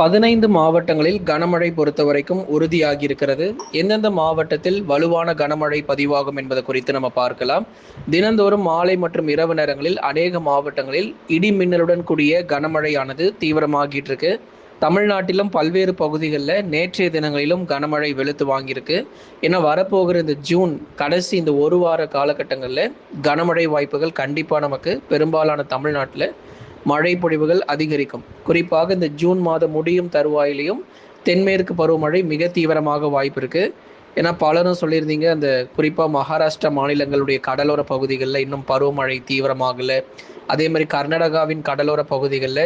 15 மாவட்டங்களில் கனமழை பொறுத்தவரைக்கும் உறுதியாகியிருக்கிறது. எந்தெந்த மாவட்டத்தில் வலுவான கனமழை பதிவாகும் என்பது குறித்து நம்ம பார்க்கலாம். தினந்தோறும் மாலை மற்றும் இரவு நேரங்களில் அநேக மாவட்டங்களில் இடி மின்னலுடன் கூடிய கனமழையானது தீவிரமாகிட்டு இருக்கு. தமிழ்நாட்டிலும் பல்வேறு பகுதிகளில் நேற்றைய தினங்களிலும் கனமழை வெளுத்து வாங்கியிருக்கு. ஏன்னா வரப்போகிற இந்த ஜூன் கடைசி இந்த ஒரு வார காலகட்டங்களில் கனமழை வாய்ப்புகள் கண்டிப்பாக நமக்கு பெரும்பாலான தமிழ்நாட்டில் மழை பொழிவுகள் அதிகரிக்கும். குறிப்பாக இந்த ஜூன் மாதம் முடியும் தருவாயிலையும் தென்மேற்கு பருவமழை மிக தீவிரமாக வாய்ப்பு இருக்கு. ஏன்னா பலரும் சொல்லியிருந்தீங்க, அந்த குறிப்பாக மகாராஷ்டிரா மாநிலங்களுடைய கடலோர பகுதிகளில் இன்னும் பருவமழை தீவிரமாகலை. அதே மாதிரி கர்நாடகாவின் கடலோர பகுதிகளில்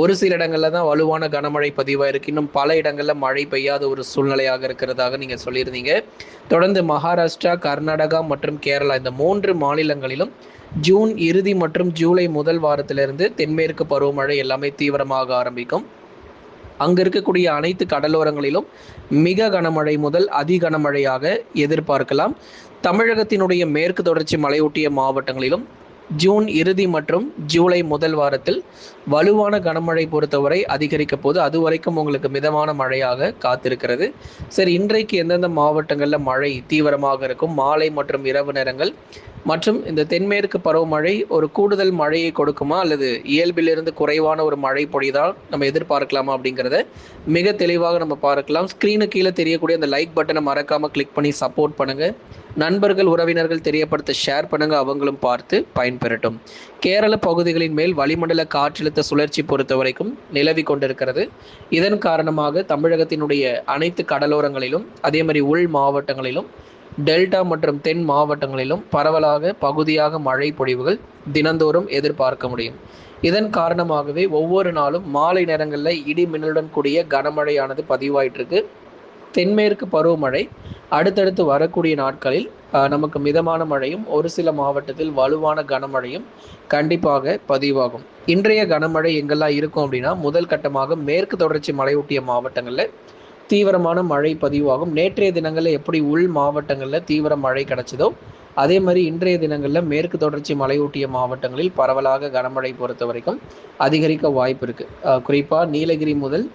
ஒரு சில இடங்களில் தான் வலுவான கனமழை பதிவாக இருக்குது. இன்னும் பல இடங்களில் மழை பெய்யாத ஒரு சூழ்நிலையாக இருக்கிறதாக நீங்கள் சொல்லியிருந்தீங்க. தொடர்ந்து மகாராஷ்டிரா, கர்நாடகா மற்றும் கேரளா இந்த 3 மாநிலங்களிலும் ஜூன் இறுதி மற்றும் ஜூலை முதல் வாரத்திலிருந்து தென்மேற்கு பருவமழை எல்லாமே தீவிரமாக ஆரம்பிக்கும். அங்கு இருக்கக்கூடிய அனைத்து கடலோரங்களிலும் மிக கனமழை முதல் அதி கனமழையாக எதிர்பார்க்கலாம். தமிழகத்தினுடைய மேற்கு தொடர்ச்சி மலையொட்டிய மாவட்டங்களிலும் ஜூன் இறுதி மற்றும் ஜூலை முதல் வாரத்தில் வலுவான கனமழை பொறுத்தவரை அதிகரிக்க போது அது வரைக்கும் உங்களுக்கு மிதமான மழையாக காத்திருக்கிறது. சரி, இன்றைக்கு எந்தெந்த மாவட்டங்களில் மழை தீவிரமாக இருக்கும், மாலை மற்றும் இரவு நேரங்கள் மற்றும் இந்த தென்மேற்கு பருவமழை ஒரு கூடுதல் மழையை கொடுக்குமா அல்லது இயல்பிலிருந்து குறைவான ஒரு மழை பொழிதால் நம்ம எதிர்பார்க்கலாமா அப்படிங்கிறத மிக தெளிவாக நம்ம பார்க்கலாம். ஸ்க்ரீனு கீழே தெரியக்கூடிய அந்த லைக் பட்டனை மறக்காமல் கிளிக் பண்ணி சப்போர்ட் பண்ணுங்கள். நண்பர்கள் உறவினர்கள் தெரியப்படுத்த ஷேர் பண்ணுங்கள், அவங்களும் பார்த்து பயன்பெறட்டும். கேரள பகுதிகளின் மேல் வளிமண்டல காற்றழுத்த சுழற்சி பொறுத்த வரைக்கும் நிலவி கொண்டிருக்கிறது. இதன் காரணமாக தமிழகத்தினுடைய அனைத்து கடலோரங்களிலும் அதே மாதிரி உள் மாவட்டங்களிலும் டெல்டா மற்றும் தென் மாவட்டங்களிலும் பரவலாக பகுதியாக மழை பொழிவுகள் தினந்தோறும் எதிர்பார்க்க முடியும். இதன் காரணமாகவே ஒவ்வொரு நாளும் மாலை நேரங்களில் இடி மின்னலுடன் கூடிய கனமழையானது பதிவாயிட்டு இருக்கு. தென்மேற்கு பருவமழை அடுத்தடுத்து வரக்கூடிய நாட்களில் நமக்கு மிதமான மழையும் ஒரு சில மாவட்டத்தில் வலுவான கனமழையும் கண்டிப்பாக பதிவாகும். இன்றைய கனமழை எங்கெல்லாம் இருக்கும் அப்படின்னா, முதல் கட்டமாக மேற்கு தொடர்ச்சி மலையொட்டிய மாவட்டங்களில் தீவிரமான மழை பதிவாகும். நேற்றைய தினங்களில் எப்படி உள் மாவட்டங்களில் தீவிர மழை கிடைச்சதோ அதே மாதிரி இன்றைய தினங்களில் மேற்கு தொடர்ச்சி மலையொட்டிய மாவட்டங்களில் பரவலாக கனமழை பொறுத்த வரைக்கும் அதிகரிக்க வாய்ப்பு இருக்குது. குறிப்பாக நீலகிரி முதல்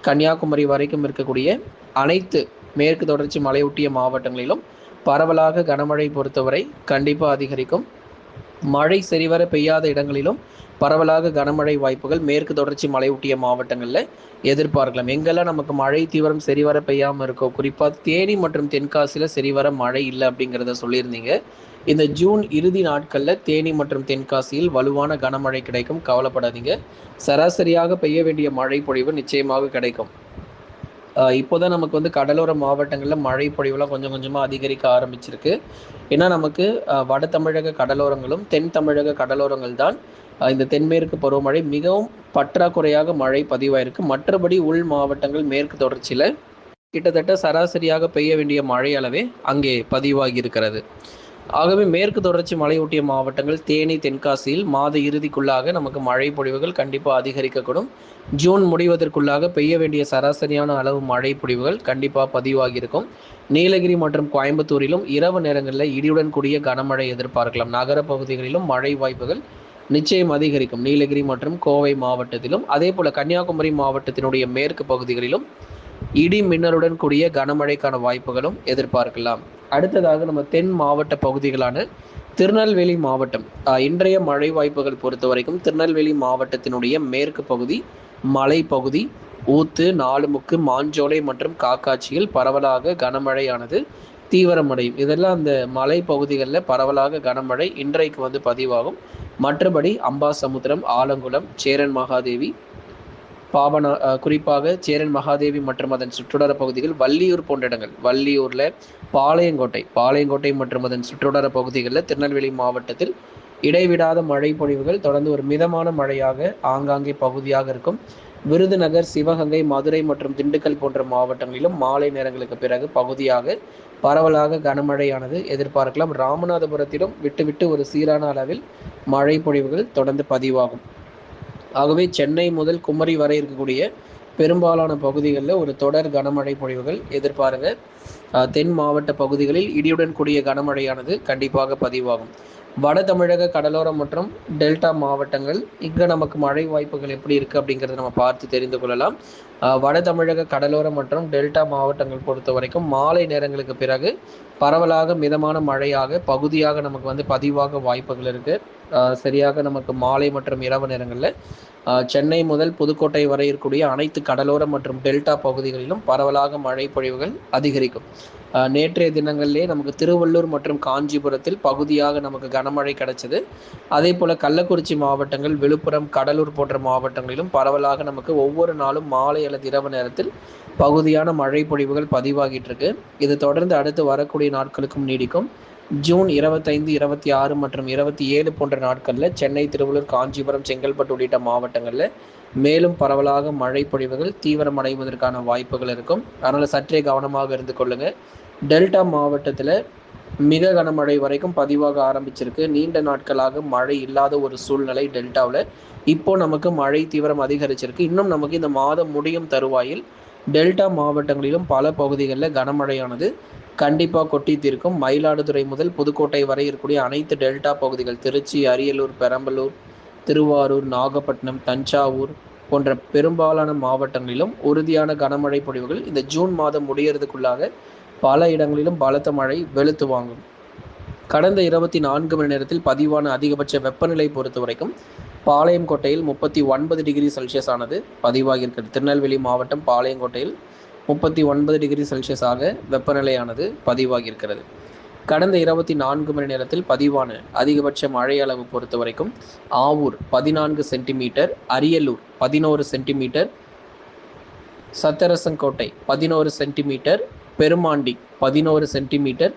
கன்னியாகுமரி வரைக்கும் இருக்கக்கூடிய அனைத்து மேற்கு தொடர்ச்சி மலையொட்டிய மாவட்டங்களிலும் பரவலாக கனமழை பொறுத்தவரை கண்டிப்பாக அதிகரிக்கும். மழை சரிவர பெய்யாத இடங்களிலும் பரவலாக கனமழை வாய்ப்புகள் மேற்கு தொடர்ச்சி மலையொட்டிய மாவட்டங்களில் எதிர்பார்க்கலாம். எங்கெல்லாம் நமக்கு மழை தீவிரம் சரிவர பெய்யாமல் இருக்கோ, குறிப்பாக தேனி மற்றும் தென்காசியில் சரிவர மழை இல்லை அப்படிங்கிறத சொல்லியிருந்தீங்க. இந்த ஜூன் இறுதி நாட்களில் தேனி மற்றும் தென்காசியில் வலுவான கனமழை கிடைக்கும், கவலைப்படாதீங்க. சராசரியாக பெய்ய வேண்டிய மழை பொழிவு நிச்சயமாக கிடைக்கும். இப்போதான் நமக்கு கடலோர மாவட்டங்களில் மழை பொழிவுலாம் கொஞ்சம் கொஞ்சமாக அதிகரிக்க ஆரம்பிச்சிருக்கு. ஏன்னா நமக்கு வட தமிழக கடலோரங்களும் தென் தமிழக கடலோரங்கள் தான் இந்த தென்மேற்கு பருவமழை மிகவும் பற்றாக்குறையாக மழை பதிவாயிருக்கு. மற்றபடி உள் மாவட்டங்கள் மேற்கு தொடர்ச்சியில் கிட்டத்தட்ட சராசரியாக பெய்ய வேண்டிய மழை அளவே அங்கே பதிவாகி இருக்கிறது. ஆகவே மேற்கு தொடர்ச்சி மலையொட்டிய மாவட்டங்கள் தேனி தென்காசியில் மாத இறுதிக்குள்ளாக நமக்கு மழை பொழிவுகள் கண்டிப்பாக அதிகரிக்கக்கூடும். ஜூன் முடிவதற்குள்ளாக பெய்ய வேண்டிய சராசரியான அளவு மழை பொழிவுகள் கண்டிப்பாக பதிவாகி இருக்கும். நீலகிரி மற்றும் கோயம்புத்தூரிலும் இரவு நேரங்களில் இடியுடன் கூடிய கனமழை எதிர்பார்க்கலாம். நகர பகுதிகளிலும் மழை வாய்ப்புகள் நிச்சயம் அதிகரிக்கும். நீலகிரி மற்றும் கோவை மாவட்டத்திலும் அதே போல கன்னியாகுமரி மாவட்டத்தினுடைய மேற்கு பகுதிகளிலும் இடி மின்னலுடன் கூடிய கனமழைக்கான வாய்ப்புகளும் எதிர்பார்க்கலாம். அடுத்ததாக நம்ம தென் மாவட்ட பகுதிகளான திருநெல்வேலி மாவட்டம், இன்றைய மழை வாய்ப்புகள் பொறுத்த வரைக்கும் திருநெல்வேலி மாவட்டத்தினுடைய மேற்கு பகுதி, மலைப்பகுதி, ஊத்து, நாலுமுக்கு, மாஞ்சோலை மற்றும் காக்காட்சியில் பரவலாக கனமழையானது தீவிரமடையும். இதெல்லாம் அந்த மலை பகுதிகளில் பரவலாக கனமழை இன்றைக்கு பதிவாகும். மற்றபடி அம்பாசமுத்திரம், ஆலங்குளம், சேரன் மகாதேவி, பாபனா, குறிப்பாக சேரன் மகாதேவி மற்றும் அதன் சுற்றுவட்டார பகுதிகள், வள்ளியூர் போன்ற இடங்கள், வள்ளியூரில் பாளையங்கோட்டை மற்றும் அதன் சுற்றுவட்டார பகுதிகளில் திருநெல்வேலி மாவட்டத்தில் இடைவிடாத மழை பொழிவுகள் தொடர்ந்து ஒரு மிதமான மழையாக ஆங்காங்கே பகுதியாக இருக்கும். விருதுநகர், சிவகங்கை, மதுரை மற்றும் திண்டுக்கல் போன்ற மாவட்டங்களிலும் மாலை நேரங்களுக்கு பிறகு பகுதியாக பரவலாக கனமழையானது எதிர்பார்க்கலாம். ராமநாதபுரத்திலும் விட்டு ஒரு சீரான அளவில் மழை பொழிவுகள் தொடர்ந்து பதிவாகும். ஆகவே சென்னை முதல் குமரி வரை இருக்கக்கூடிய பெரும்பாலான பகுதிகளில் ஒரு தொடர் கனமழை பொழிவுகள் எதிர்பாருங்க. தென் மாவட்ட பகுதிகளில் இடியுடன் கூடிய கனமழையானது கண்டிப்பாக பதிவாகும். வட தமிழக கடலோரம் மற்றும் டெல்டா மாவட்டங்கள் இங்கே நமக்கு மழை வாய்ப்புகள் எப்படி இருக்குது அப்படிங்கிறத நம்ம பார்த்து தெரிந்து கொள்ளலாம். வட தமிழக கடலோரம் மற்றும் டெல்டா மாவட்டங்கள் பொறுத்த வரைக்கும் மாலை நேரங்களுக்கு பிறகு பரவலாக மிதமான மழையாக பகுதியாக நமக்கு பதிவாக வாய்ப்புகள் இருக்குது. சரியாக நமக்கு மாலை மற்றும் இரவு நேரங்களில் சென்னை முதல் புதுக்கோட்டை வரை இருக்கக்கூடிய அனைத்து கடலோரம் மற்றும் டெல்டா பகுதிகளிலும் பரவலாக மழை பொழிவுகள் அதிகரிக்கும். நேற்றைய தினங்களிலே நமக்கு திருவள்ளூர் மற்றும் காஞ்சிபுரத்தில் பகுதியாக நமக்கு கனமழை கிடைச்சது. அதே போல் கள்ளக்குறிச்சி மாவட்டங்கள், விழுப்புரம், கடலூர் போன்ற மாவட்டங்களிலும் பரவலாக நமக்கு ஒவ்வொரு நாளும் மாலை அல்லது இரவு நேரத்தில் பகுதியான மழை பொழிவுகள் பதிவாகிட்டு இருக்கு. இது தொடர்ந்து அடுத்து வரக்கூடிய நாட்களுக்கும் நீடிக்கும். ஜூன் 25, 26 மற்றும் 27 போன்ற நாட்களில் சென்னை, திருவள்ளூர், காஞ்சிபுரம், செங்கல்பட்டு உள்ளிட்ட மாவட்டங்களில் மேலும் பரவலாக மழை பொழிவுகள் தீவிரமடைவதற்கான வாய்ப்புகள் இருக்கும். அதனால் சற்றே கவனமாக இருந்து கொள்ளுங்கள். டெல்டா மாவட்டத்தில் மிக கனமழை வரைக்கும் பதிவாக ஆரம்பிச்சிருக்கு. நீண்ட நாட்களாக மழை இல்லாத ஒரு சூழ்நிலை டெல்டாவில். இப்போ நமக்கு மழை தீவிரம் அதிகரிச்சிருக்கு. இன்னும் நமக்கு இந்த மாதம் முடியும் தருவாயில் டெல்டா மாவட்டங்களிலும் பல பகுதிகளில் கனமழையானது கண்டிப்பாக கொட்டி தீர்க்கும். மயிலாடுதுறை முதல் புதுக்கோட்டை வரை இருக்கக்கூடிய அனைத்து டெல்டா பகுதிகள், திருச்சி, அரியலூர், பெரம்பலூர், திருவாரூர், நாகப்பட்டினம், தஞ்சாவூர் போன்ற பெரும்பாலான மாவட்டங்களிலும் உறுதியான கனமழை பொழிவுகள் இந்த ஜூன் மாதம் முடியறதுக்குள்ளாக பல இடங்களிலும் பலத்த மழை வெளுத்து வாங்கும். கடந்த 24 மணி நேரத்தில் பதிவான அதிகபட்ச வெப்பநிலை பொறுத்த வரைக்கும் பாளையங்கோட்டையில் 39 டிகிரி செல்சியஸ் ஆனது பதிவாகியிருக்கிறது. திருநெல்வேலி மாவட்டம் பாளையங்கோட்டையில் 39 டிகிரி செல்சியஸ் ஆக வெப்பநிலையானது பதிவாகியிருக்கிறது. கடந்த 24 மணி நேரத்தில் பதிவான அதிகபட்ச மழை அளவு பொறுத்த வரைக்கும் Avur 14 centimetre, Ariyalur 11 centimetre, Satharasankottai 11 centimetre, Perumandi 11 centimetre,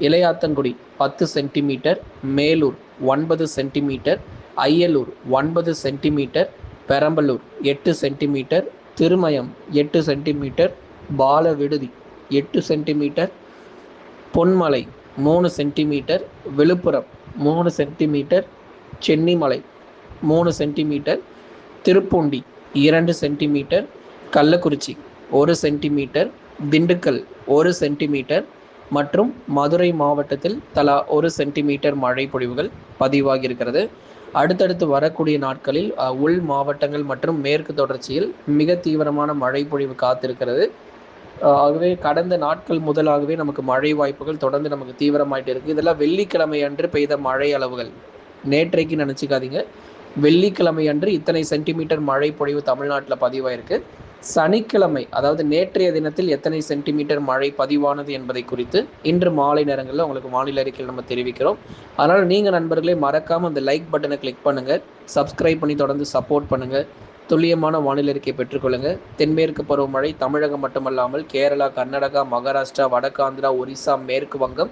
Ilaiyathangudi 10 centimetre, Melur 9 centimetre, Ayyalur 9 centimetre, Perambalur 8 centimetre, Thirumayam 8 centimetre, Palaviduthi 8 centimetre, Ponmalai 3 centimetre, Villupuram 3 centimetre, Chennimalai 3 centimetre, Thiruppoondi 2 centimetre, Kallakurichi 1 centimetre, Dindigul 1 centimetre மற்றும் மதுரை மாவட்டத்தில் தலா 1 சென்டிமீட்டர் மழை பொழிவுகள் பதிவாகியிருக்கிறது. அடுத்தடுத்து வரக்கூடிய நாட்களில் உள் மாவட்டங்கள் மற்றும் மேற்கு தொடர்ச்சியில் மிக தீவிரமான மழை பொழிவு காத்திருக்கிறது. ஆகவே கடந்த நாட்கள் முதலாகவே நமக்கு மழை வாய்ப்புகள் தொடர்ந்து நமக்கு தீவிரமாயிட்டு இருக்குது. இதெல்லாம் வெள்ளிக்கிழமை அன்று பெய்த மழை அளவுகள், நேற்றைக்கு நினச்சிக்காதீங்க. வெள்ளிக்கிழமை அன்று இத்தனை சென்டிமீட்டர் மழை பொழிவு தமிழ்நாட்டில் பதிவாயிருக்கு. சனிக்கிழமை, அதாவது நேற்றைய தினத்தில் எத்தனை சென்டிமீட்டர் மழை பதிவானது என்பதை குறித்து இன்று மாலை நேரங்களில் உங்களுக்கு வானிலை அறிக்கையில் நம்ம தெரிவிக்கிறோம். அதனால் நீங்கள் நண்பர்களே மறக்காமல் அந்த லைக் பட்டனை கிளிக் பண்ணுங்கள், சப்ஸ்கிரைப் பண்ணி தொடர்ந்து சப்போர்ட் பண்ணுங்கள். துல்லியமான வானிலை அறிக்கை பெற்றுக்கொள்ளுங்கள். தென்மேற்கு பருவமழை தமிழகம் மட்டுமல்லாமல் கேரளா, கர்நாடகா, மகாராஷ்டிரா, வடக்காந்திரா, ஒரிசா, மேற்கு வங்கம்,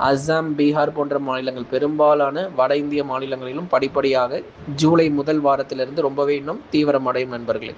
அஸ்ஸாம், பீகார் போன்ற மாநிலங்கள், பெரும்பாலான வட இந்திய மாநிலங்களிலும் படிப்படியாக ஜூலை முதல் வாரத்திலிருந்து ரொம்பவே இன்னும் தீவிரமடையும் நண்பர்களே.